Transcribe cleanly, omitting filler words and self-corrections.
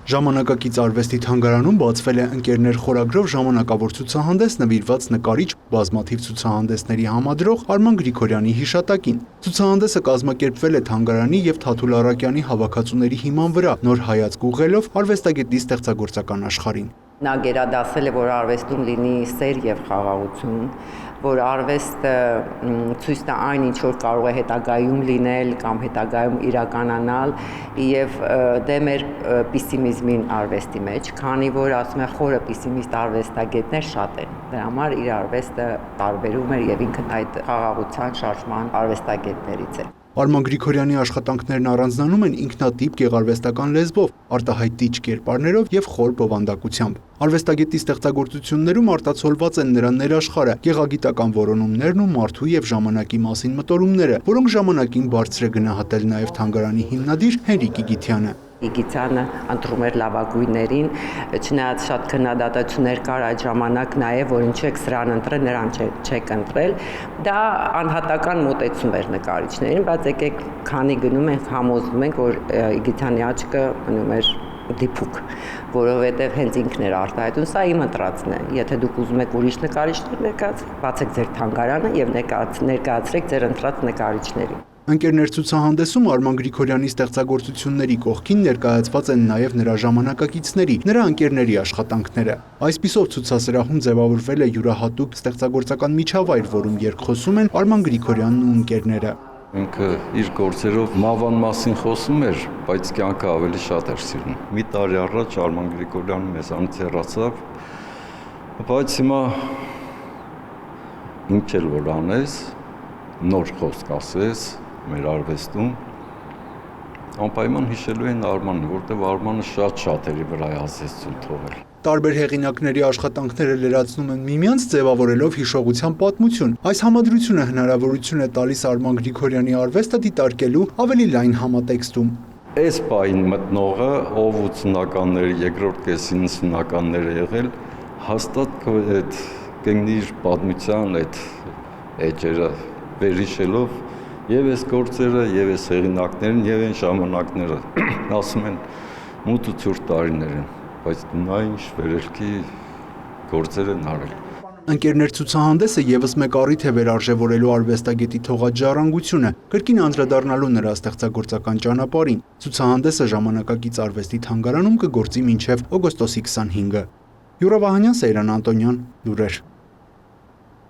Ժամանակակից արվեստի թանգարանում բացվել է ընկերներ խորագրով ժամանակավոր ցուցահանդես նվիրված նկարիչ բազմաթիվ ցուցահանդեսների համադրող Արման Գրիգորյանի հիշատակին։ Ցուցահանդեսը կազմակերպվել է թանգարանի եւ Թաթուլ Արաքյանի հավաքածուների հիման վրա, նոր հայացք ուղղելով արվեստագետի ստեղծագործական աշխարհին։ Նա գերադասել է, որ արվեստում լինի սեր եւ խաղաղություն, որ արվեստը ցույց տա այն, ինչ որ կարող է հետագայում լինել կամ հետագայում իրականանալ եւ դեմ էր պեսիմիզմին արվեստի մեջ, քանի որ ասում է խորը պեսիմիստ արվեստագետներ շատ են։ Դրա համար իր արվեստը տարբերում էր եւ ինքն այդ խաղաղության շարժման արվեստագետներից է։ Արման Գրիգորյանի աշխատանքներն առանձնանում են ինքնատիպ գեղարվեստական լեզվով, արտահայտիչ կերպարներով եւ խոր բովանդակությամբ։ Արվեստագետի ստեղծագործություններում արտացոլված են նրա ներաշխարհը, գեղագիտական որոնումներն ու մարդու եւ ժամանակի մասին մտորումները, որոնք ժամանակին բարձր է գնահատել նաեւ թանգարանի հիմնադիր Հենրիկ Իգիթյանը։ Իգիթյանը ընտրում էր լավագույններին, չնայած շատ քննադատություններ կար այդ ժամանակ նաև, որ ինչ եք սրան ընտրել, նրան չեք ընտրել, դա անհատական մոտեցում էր նկարիչներին, բայց եկեք քանի գնում ենք, համոզվում ենք, որ Իգիթյանի աչքը մնում էր դիպուկ, որովհետև հենց ինքն էր արտահայտում, սա իմ ընտրածն է, եթե դուք ուզում եք ուրիշ նկարիչներ ներկայացրեք, բացեք ձեր թանգարանը եւ ներկայացրեք ձեր ընտրած նկարիչներին։ Ընկերներ ցուցահանդեսում Արման Գրիգորյանի ստեղծագործությունների կողքին ներկայացված են նաև նրա ժամանակակիցների, նրա ընկերների աշխատանքները։ Այսպիսով ցուցասրահում ձևավորվել է յուրահատուկ ստեղծագործական միջավայր, որում երկխոսում են Արման Գրիգորյանն ու ընկերները։ Ինքը իր գործերով մավան մասին խոսում էր, բայց կյանքը ավելի շատ էր սիրում։ Մի տարի առաջ Արման Գրիգորյանը մեզանից հեռացավ, բայց հիմա ինչ էլ որ անես, նոր խոսք ասես մեր արվեստում, անպայման հիշելու են Արմանին, որտեղ Արմանը շատ շատերի վրա է ազդեցություն թողել։ Տարբեր հեղինակների աշխատանքները լրացնում են միմյանց, ձևավորելով հիշողության պատմություն։ Այս համադրությունը հնարավորություն է տալիս Արման Գրիգորյանի արվեստը դիտարկելու ավելի լայն համատեքստում։ Այս պահին մտնողը, ով 80-ականների, երկրորդ կեսի 90-ականները եղել, հաստատ այդ կգնիր պատմության այդ էջերը վերհիշելով եւ այս գործերը, եւ այս հեղինակներին, եւ այն ժամանակները, ասում են մութ ու ցուրտ տարիներ են, բայց նա ինչ վերելքի գործեր են արել։ Ընկերներ ցուցահանդեսը եւս մեկ առիթ է վերարժևորելու արվեստագետի թողած ժառանգությունը, կրկին անդրադառնալու նրա ստեղծագործական ճանապարհին։ Ցուցահանդեսը ժամանակակից արվեստի թանգարանում կգործի մինչև օգոստոսի 25-ը։ Յուրա Վահանյան, Սեյրան Անտոնյան, լուրեր։